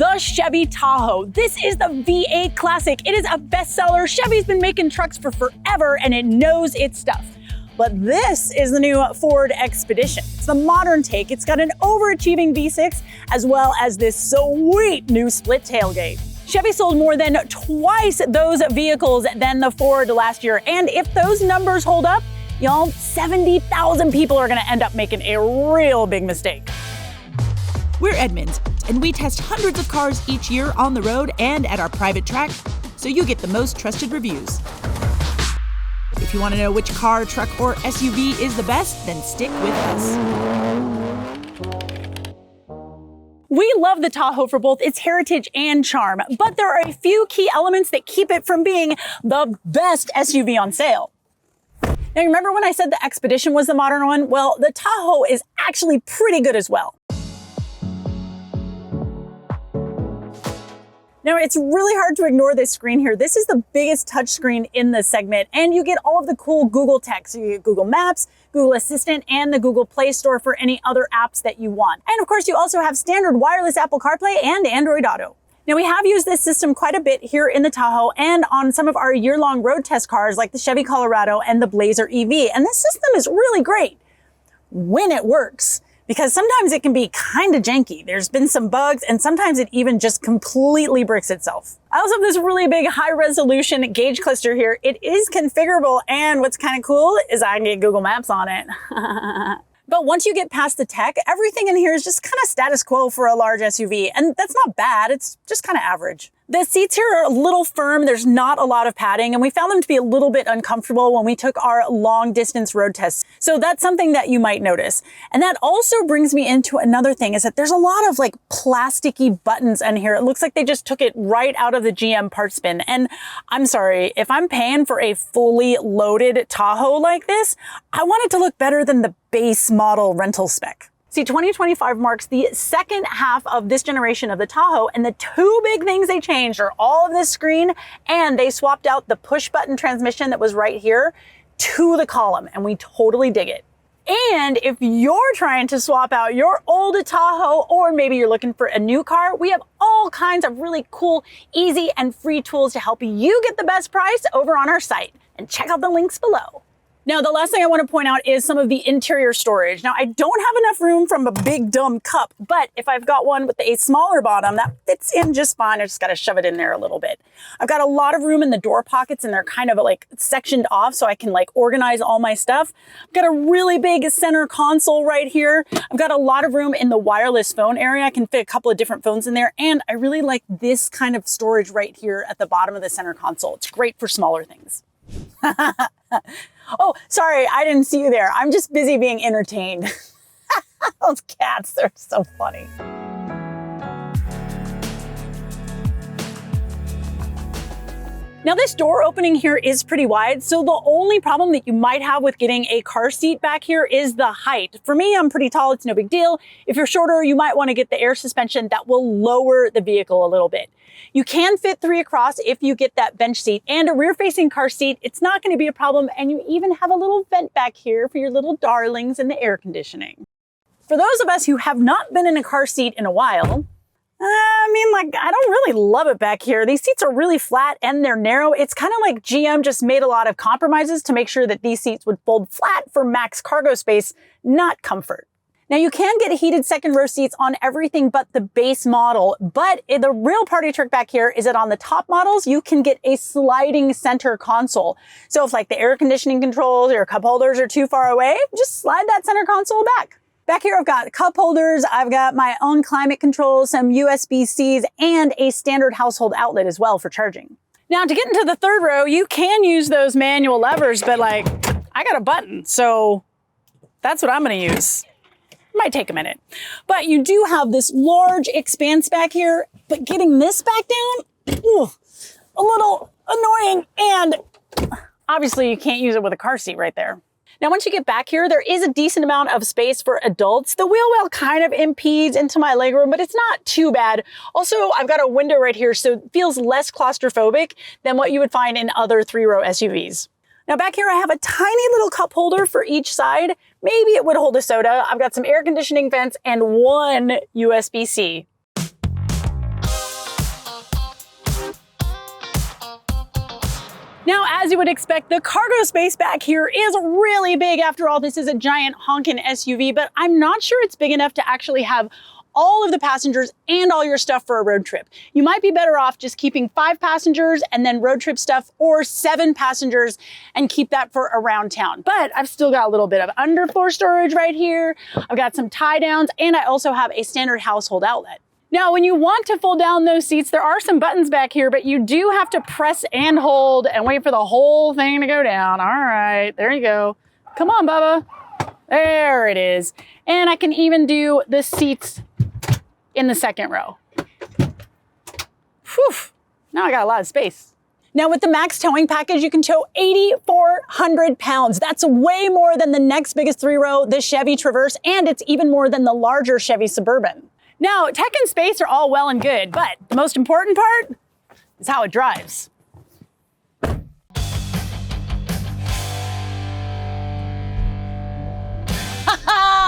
the Chevy Tahoe. This is the V8 classic. It is a bestseller. Chevy's been making trucks for forever and it knows its stuff. But this is the new Ford Expedition. It's the modern take. It's got an overachieving V6 as well as this sweet new split tailgate. Chevy sold more than twice those vehicles than the Ford last year. And if those numbers hold up, y'all, 70,000 people are gonna end up making a real big mistake. We're Edmunds, and we test hundreds of cars each year on the road and at our private track, so you get the most trusted reviews. If you want to know which car, truck, or SUV is the best, then stick with us. We love the Tahoe for both its heritage and charm, but there are a few key elements that keep it from being the best SUV on sale. Now, remember when I said the Expedition was the modern one? Well, the Tahoe is actually pretty good as well. Now, it's really hard to ignore this screen here. This is the biggest touchscreen in the segment, and you get all of the cool Google tech. So you get Google Maps, Google Assistant, and the Google Play Store for any other apps that you want. And of course, you also have standard wireless Apple CarPlay and Android Auto. Now, we have used this system quite a bit here in the Tahoe and on some of our year-long road test cars like the Chevy Colorado and the Blazer EV. And this system is really great when it works, because sometimes it can be kind of janky. There's been some bugs, and sometimes it even just completely bricks itself. I also have this really big high-resolution gauge cluster here. It is configurable, and what's kind of cool is I can get Google Maps on it. But once you get past the tech, everything in here is just kind of status quo for a large SUV, and that's not bad, it's just kind of average. The seats here are a little firm, there's not a lot of padding, and we found them to be a little bit uncomfortable when we took our long distance road tests. So that's something that you might notice. And that also brings me into another thing, is that there's a lot of like plasticky buttons in here. It looks like they just took it right out of the GM parts bin. And I'm sorry, if I'm paying for a fully loaded Tahoe like this, I want it to look better than the base model rental spec. See, 2025 marks the second half of this generation of the Tahoe, and the two big things they changed are all of this screen, and they swapped out the push button transmission that was right here to the column, and we totally dig it. And if you're trying to swap out your old Tahoe, or maybe you're looking for a new car, we have all kinds of really cool, easy, and free tools to help you get the best price over on our site. And check out the links below. Now, the last thing I want to point out is some of the interior storage. Now, I don't have enough room from a big dumb cup, but if I've got one with a smaller bottom, that fits in just fine. I just got to shove it in there a little bit. I've got a lot of room in the door pockets, and they're kind of like sectioned off so I can like organize all my stuff. I've got a really big center console right here. I've got a lot of room in the wireless phone area. I can fit a couple of different phones in there, and I really like this kind of storage right here at the bottom of the center console. It's great for smaller things. Oh, sorry, I didn't see you there. I'm just busy being entertained. Those cats, they're so funny. Now, this door opening here is pretty wide, so the only problem that you might have with getting a car seat back here is the height. For me, I'm pretty tall, it's no big deal. If you're shorter, you might want to get the air suspension that will lower the vehicle a little bit. You can fit 3 across if you get that bench seat, and a rear-facing car seat, it's not going to be a problem, and you even have a little vent back here for your little darlings and the air conditioning. For those of us who have not been in a car seat in a while, I don't really love it back here. These seats are really flat and they're narrow. It's kind of like GM just made a lot of compromises to make sure that these seats would fold flat for max cargo space, not comfort. Now, you can get heated second row seats on everything but the base model, but the real party trick back here is that on the top models, you can get a sliding center console. So if like the air conditioning controls or your cup holders are too far away, just slide that center console back. Back here, I've got cup holders, I've got my own climate control, some USB-Cs, and a standard household outlet as well for charging. Now, to get into the third row, you can use those manual levers, but like, I got a button, so that's what I'm gonna use. Might take a minute. But you do have this large expanse back here, but getting this back down, a little annoying, and obviously you can't use it with a car seat right there. Now, once you get back here, there is a decent amount of space for adults. The wheel well kind of impedes into my legroom, but it's not too bad. Also, I've got a window right here, so it feels less claustrophobic than what you would find in other 3-row SUVs. Now back here, I have a tiny little cup holder for each side. Maybe it would hold a soda. I've got some air conditioning vents and one USB-C. Now, as you would expect, the cargo space back here is really big. After all, this is a giant honkin' SUV, but I'm not sure it's big enough to actually have all of the passengers and all your stuff for a road trip. You might be better off just keeping 5 passengers and then road trip stuff, or 7 passengers and keep that for around town. But I've still got a little bit of underfloor storage right here. I've got some tie downs, and I also have a standard household outlet. Now, when you want to fold down those seats, there are some buttons back here, but you do have to press and hold and wait for the whole thing to go down. All right, there you go. Come on, Bubba. There it is. And I can even do the seats in the second row. Whew, now I got a lot of space. Now with the max towing package, you can tow 8,400 pounds. That's way more than the next biggest 3-row, the Chevy Traverse, and it's even more than the larger Chevy Suburban. Now, tech and space are all well and good, but the most important part is how it drives.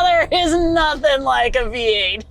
There is nothing like a V8.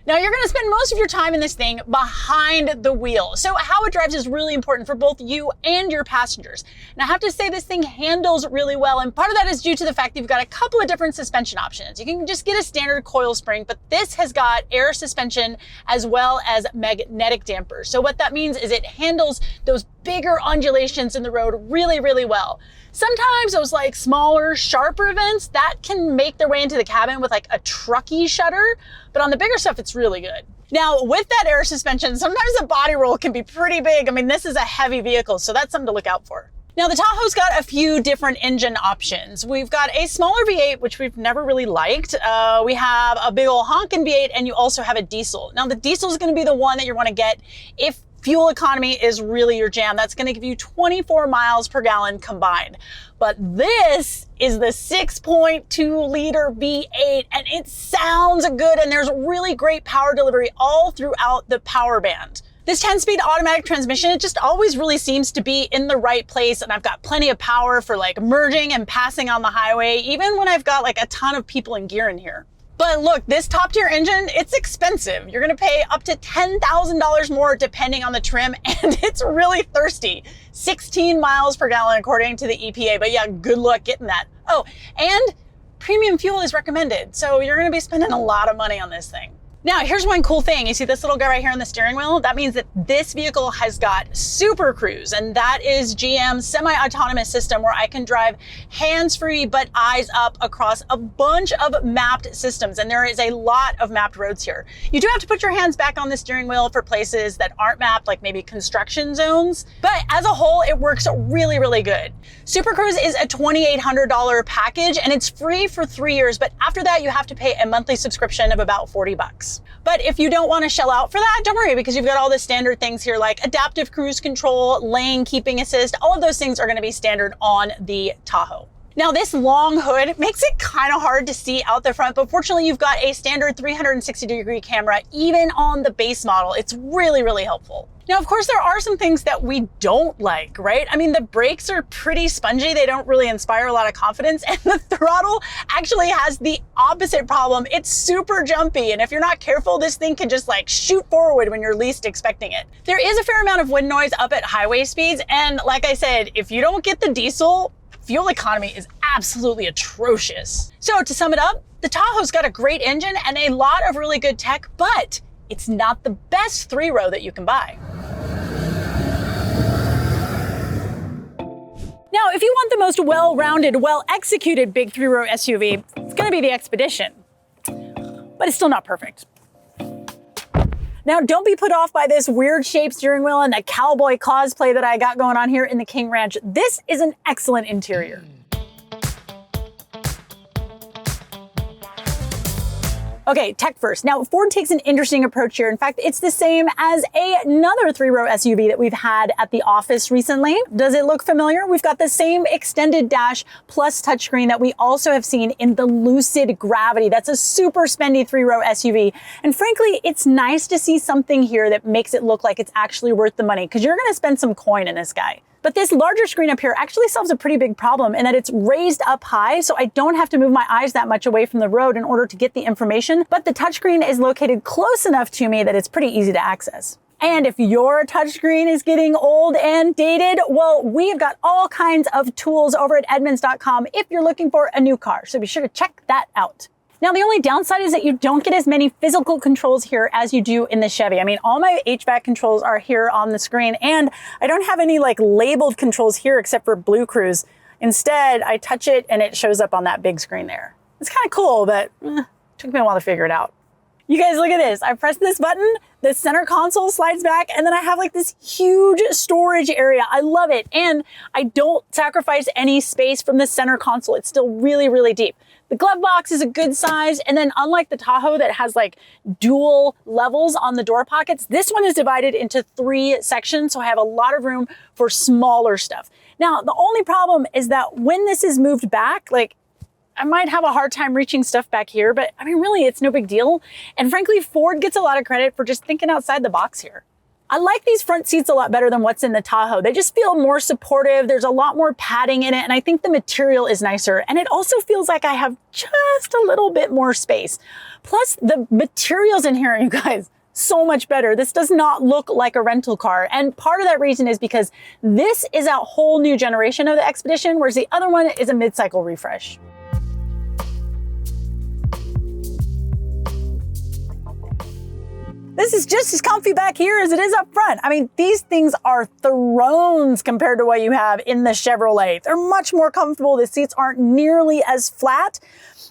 Now, you're gonna spend most of your time in this thing behind the wheel. So how it drives is really important for both you and your passengers. And I have to say, this thing handles really well. And part of that is due to the fact that you've got a couple of different suspension options. You can just get a standard coil spring, but this has got air suspension as well as magnetic dampers. So what that means is it handles those bigger undulations in the road really, really well. Sometimes those like smaller, sharper events that can make their way into the cabin with like a trucky shutter, but on the bigger stuff, it's really good. Now, with that air suspension, sometimes the body roll can be pretty big. I mean, this is a heavy vehicle, so that's something to look out for. Now, the Tahoe's got a few different engine options. We've got a smaller V8, which we've never really liked. We have a big old honkin' V8, and you also have a diesel. Now, the diesel is going to be the one that you want to get if fuel economy is really your jam. That's going to give you 24 miles per gallon combined. But this is the 6.2 liter V8, and it sounds good, and there's really great power delivery all throughout the power band. This 10-speed automatic transmission, it just always really seems to be in the right place, and I've got plenty of power for like merging and passing on the highway, even when I've got like a ton of people in gear in here. But look, this top tier engine, it's expensive. You're gonna pay up to $10,000 more depending on the trim, and it's really thirsty. 16 miles per gallon according to the EPA, but yeah, good luck getting that. Oh, and premium fuel is recommended. So you're gonna be spending a lot of money on this thing. Now, here's one cool thing. You see this little guy right here on the steering wheel? That means that this vehicle has got Super Cruise, and that is GM's semi-autonomous system where I can drive hands-free but eyes up across a bunch of mapped systems, and there is a lot of mapped roads here. You do have to put your hands back on the steering wheel for places that aren't mapped, like maybe construction zones, but as a whole, it works really, really good. Super Cruise is a $2,800 package, and it's free for 3 years, but after that, you have to pay a monthly subscription of about $40. But if you don't want to shell out for that, don't worry, because you've got all the standard things here like adaptive cruise control, lane keeping assist. All of those things are going to be standard on the Tahoe. Now, this long hood makes it kind of hard to see out the front, but fortunately you've got a standard 360-degree camera even on the base model. It's really, really helpful. Now, of course, there are some things that we don't like, right? I mean, the brakes are pretty spongy. They don't really inspire a lot of confidence. And the throttle actually has the opposite problem. It's super jumpy. And if you're not careful, this thing can just like shoot forward when you're least expecting it. There is a fair amount of wind noise up at highway speeds. And like I said, if you don't get the diesel, fuel economy is absolutely atrocious. So to sum it up, the Tahoe's got a great engine and a lot of really good tech, but it's not the best 3-row that you can buy. Now, if you want the most well-rounded, well-executed big 3-row SUV, it's gonna be the Expedition, but it's still not perfect. Now, don't be put off by this weird shaped steering wheel and the cowboy cosplay that I got going on here in the King Ranch. This is an excellent interior. Okay, tech first. Now, Ford takes an interesting approach here. In fact, it's the same as another 3-row SUV that we've had at the office recently. Does it look familiar? We've got the same extended dash plus touchscreen that we also have seen in the Lucid Gravity. That's a super spendy 3-row SUV. And frankly, it's nice to see something here that makes it look like it's actually worth the money, because you're gonna spend some coin in this guy. But this larger screen up here actually solves a pretty big problem in that it's raised up high, so I don't have to move my eyes that much away from the road in order to get the information, but the touchscreen is located close enough to me that it's pretty easy to access. And if your touchscreen is getting old and dated, well, we've got all kinds of tools over at Edmunds.com if you're looking for a new car. So be sure to check that out. Now, the only downside is that you don't get as many physical controls here as you do in the Chevy. I mean, all my HVAC controls are here on the screen, and I don't have any like labeled controls here except for Blue Cruise. Instead, I touch it and it shows up on that big screen there. It's kind of cool, but took me a while to figure it out. You guys, look at this. I press this button, the center console slides back, and then I have like this huge storage area. I love it. And I don't sacrifice any space from the center console. It's still really, really deep. The glove box is a good size. And then unlike the Tahoe that has like dual levels on the door pockets, this one is divided into 3 sections. So I have a lot of room for smaller stuff. Now, the only problem is that when this is moved back, like I might have a hard time reaching stuff back here, but I mean, really, it's no big deal. And frankly, Ford gets a lot of credit for just thinking outside the box here. I like these front seats a lot better than what's in the Tahoe. They just feel more supportive. There's a lot more padding in it, and I think the material is nicer. And it also feels like I have just a little bit more space. Plus, the materials in here, you guys, so much better. This does not look like a rental car. And part of that reason is because this is a whole new generation of the Expedition, whereas the other one is a mid-cycle refresh. This is just as comfy back here as it is up front. I mean, these things are thrones compared to what you have in the Chevrolet. They're much more comfortable. The seats aren't nearly as flat.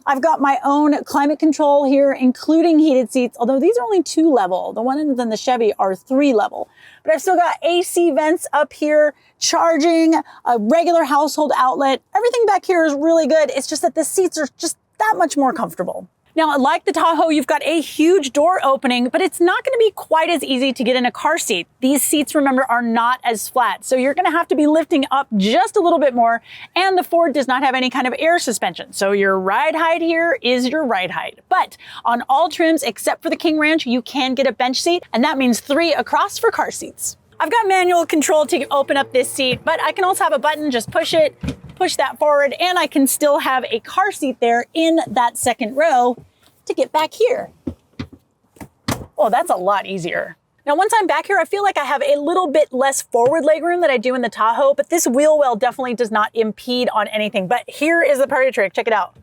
I've got my own climate control here, including heated seats, although these are only 2 level. The ones in the Chevy are 3 level. But I've still got AC vents up here, charging, a regular household outlet. Everything back here is really good. It's just that the seats are just that much more comfortable. Now, like the Tahoe, you've got a huge door opening, but it's not going to be quite as easy to get in a car seat. These seats, remember, are not as flat, so you're going to have to be lifting up just a little bit more, and the Ford does not have any kind of air suspension, so your ride height here is your ride height. But on all trims, except for the King Ranch, you can get a bench seat, and that means 3 across for car seats. I've got manual control to open up this seat, but I can also have a button, just push it, push that forward, and I can still have a car seat there in that second row to get back here. Oh, that's a lot easier. Now, once I'm back here, I feel like I have a little bit less forward legroom than I do in the Tahoe, but this wheel well definitely does not impede on anything. But here is the party trick. Check it out.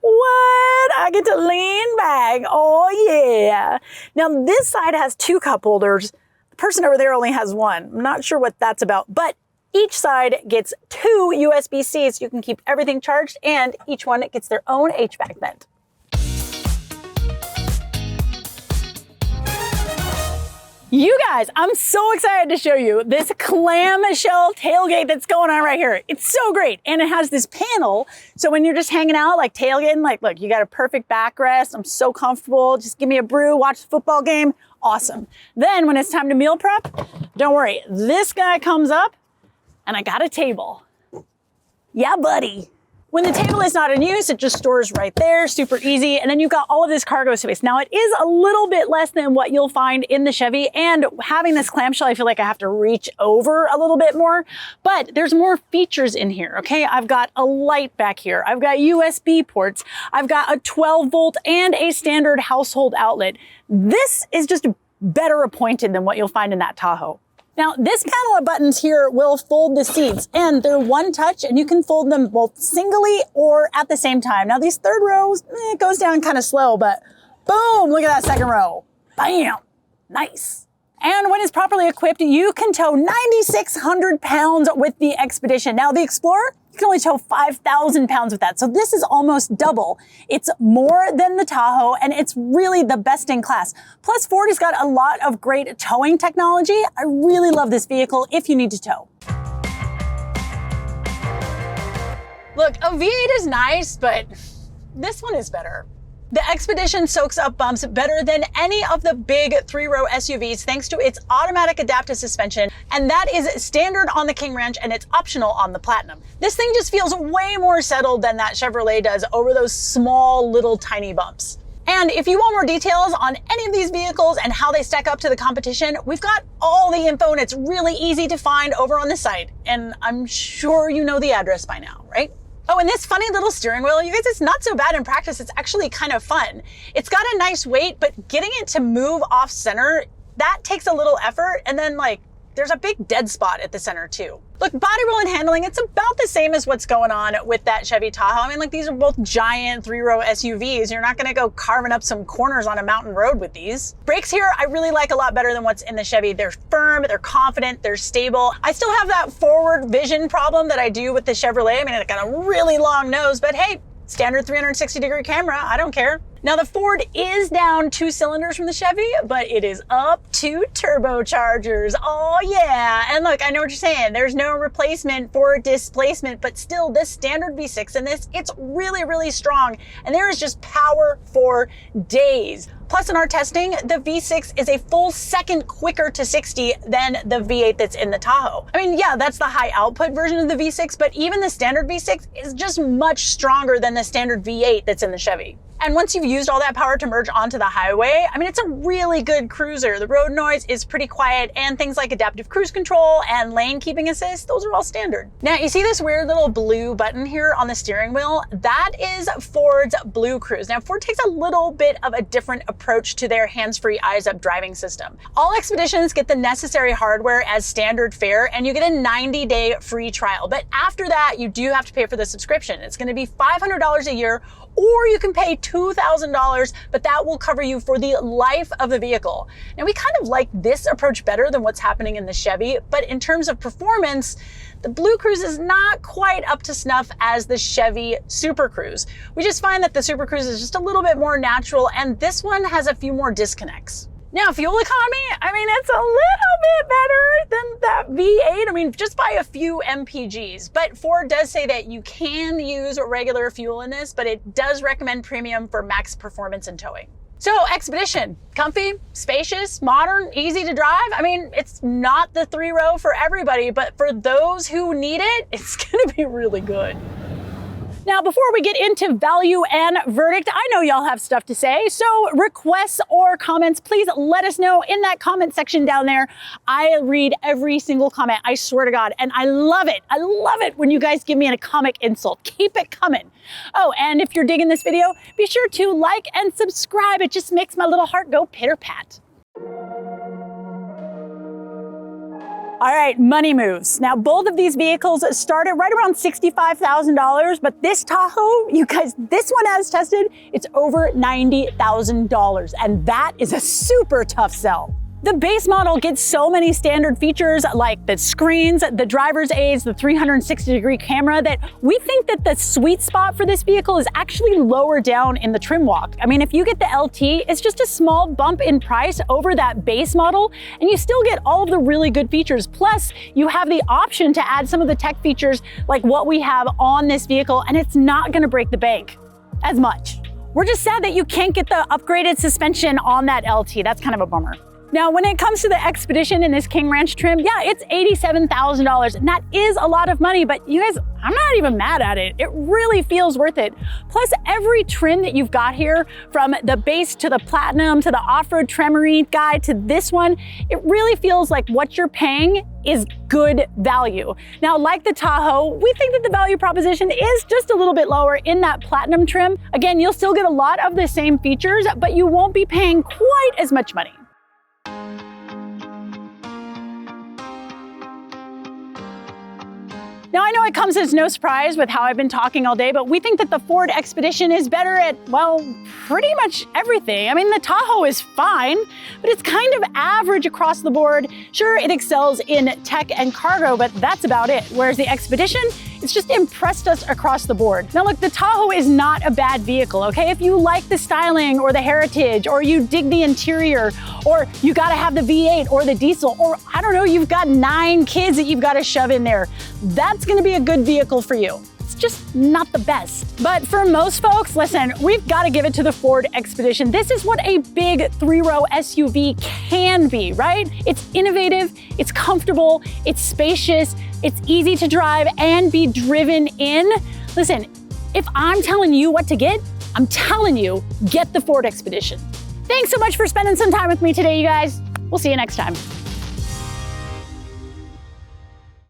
What? I get to lean back. Oh, yeah. Now, this side has 2 cup holders. The person over there only has 1. I'm not sure what that's about, but each side gets 2 USB-Cs. You can keep everything charged, and each one gets their own HVAC vent. You guys, I'm so excited to show you this clamshell tailgate that's going on right here. It's so great. And it has this panel. So when you're just hanging out, like tailgating, like, look, you got a perfect backrest. I'm so comfortable. Just give me a brew, watch the football game. Awesome. Then when it's time to meal prep, don't worry. This guy comes up and I got a table. Yeah, buddy. When the table is not in use, it just stores right there, super easy. And then you've got all of this cargo space. Now, it is a little bit less than what you'll find in the Chevy, and having this clamshell, I feel like I have to reach over a little bit more, but there's more features in here, okay? I've got a light back here. I've got USB ports. I've got a 12-volt and a standard household outlet. This is just better appointed than what you'll find in that Tahoe. Now, this panel of buttons here will fold the seats, and they're one touch, and you can fold them both singly or at the same time. Now, these third rows, it goes down kind of slow, but boom, look at that second row. Bam, nice. And when it's properly equipped, you can tow 9,600 pounds with the Expedition. Now, the Explorer, you can only tow 5,000 pounds with that. So this is almost double. It's more than the Tahoe, and it's really the best in class. Plus, Ford has got a lot of great towing technology. I really love this vehicle if you need to tow. Look, a V8 is nice, but this one is better. The Expedition soaks up bumps better than any of the big 3-row SUVs thanks to its automatic adaptive suspension, and that is standard on the King Ranch and it's optional on the Platinum. This thing just feels way more settled than that Chevrolet does over those small little tiny bumps. And if you want more details on any of these vehicles and how they stack up to the competition, we've got all the info and it's really easy to find over on the site. And I'm sure you know the address by now, right? Oh, and this funny little steering wheel, you guys, it's not so bad in practice. It's actually kind of fun. It's got a nice weight, but getting it to move off center that takes a little effort, and then like there's a big dead spot at the center too. Look, body roll and handling, it's about the same as what's going on with that Chevy Tahoe. I mean, like these are both giant 3-row SUVs. You're not gonna go carving up some corners on a mountain road with these. Brakes here, I really like a lot better than what's in the Chevy. They're firm, they're confident, they're stable. I still have that forward vision problem that I do with the Chevrolet. I mean, it's got a really long nose, but hey, standard 360-degree camera, I don't care. Now the Ford is down 2 cylinders from the Chevy, but it is up 2 turbochargers. Oh yeah, and look, I know what you're saying. There's no replacement for displacement, but still this standard V6 in this, it's really, really strong. And there is just power for days. Plus in our testing, the V6 is a full second quicker to 60 than the V8 that's in the Tahoe. I mean, yeah, that's the high output version of the V6, but even the standard V6 is just much stronger than the standard V8 that's in the Chevy. And once you've used all that power to merge onto the highway, I mean, it's a really good cruiser. The road noise is pretty quiet, and things like adaptive cruise control and lane keeping assist, those are all standard. Now, you see this weird little blue button here on the steering wheel? That is Ford's Blue Cruise. Now, Ford takes a little bit of a different approach to their hands-free eyes-up driving system. All Expeditions get the necessary hardware as standard fare, and you get a 90-day free trial. But after that, you do have to pay for the subscription. It's gonna be $500 a year, or you can pay $2,000, but that will cover you for the life of the vehicle. Now, we kind of like this approach better than what's happening in the Chevy, but in terms of performance, the Blue Cruise is not quite up to snuff as the Chevy Super Cruise. We just find that the Super Cruise is just a little bit more natural, and this one has a few more disconnects. Now, fuel economy, I mean, it's a little bit better than that V8. I mean, just by a few mpgs. But Ford does say that you can use regular fuel in this, but it does recommend premium for max performance and towing. So Expedition, comfy, spacious, modern, easy to drive. I mean, it's not the 3-row for everybody, but for those who need it, it's gonna be really good. Now, before we get into value and verdict, I know y'all have stuff to say, so requests or comments, please let us know in that comment section down there. I read every single comment, I swear to God, and I love it. I love it when you guys give me a comic insult. Keep it coming. Oh, and if you're digging this video, be sure to like and subscribe. It just makes my little heart go pitter-pat. All right, money moves. Now, both of these vehicles started right around $65,000, but this Tahoe, you guys, this one as tested, it's over $90,000, and that is a super tough sell. The base model gets so many standard features like the screens, the driver's aids, the 360-degree camera that we think that the sweet spot for this vehicle is actually lower down in the trim walk. I mean, if you get the LT, it's just a small bump in price over that base model, and you still get all of the really good features. Plus, you have the option to add some of the tech features like what we have on this vehicle, and it's not gonna break the bank as much. We're just sad that you can't get the upgraded suspension on that LT. That's kind of a bummer. Now, when it comes to the Expedition in this King Ranch trim, yeah, it's $87,000, and that is a lot of money, but you guys, I'm not even mad at it. It really feels worth it. Plus, every trim that you've got here, from the base to the Platinum to the off-road Tremory guide to this one, it really feels like what you're paying is good value. Now, like the Tahoe, we think that the value proposition is just a little bit lower in that Platinum trim. Again, you'll still get a lot of the same features, but you won't be paying quite as much money. Now, I know it comes as no surprise with how I've been talking all day, but we think that the Ford Expedition is better at, well, pretty much everything. I mean, the Tahoe is fine, but it's kind of average across the board. Sure, it excels in tech and cargo, but that's about it. Whereas the Expedition, it's just impressed us across the board. Now look, the Tahoe is not a bad vehicle, okay? If you like the styling or the heritage, or you dig the interior, or you gotta have the V8 or the diesel, or I don't know, you've got 9 kids that you've gotta shove in there, that's gonna be a good vehicle for you. It's just not the best. But for most folks, listen, we've got to give it to the Ford Expedition. This is what a big 3-row SUV can be, right? It's innovative, it's comfortable, it's spacious, it's easy to drive and be driven in. Listen, if I'm telling you what to get, I'm telling you, get the Ford Expedition. Thanks so much for spending some time with me today, you guys. We'll see you next time.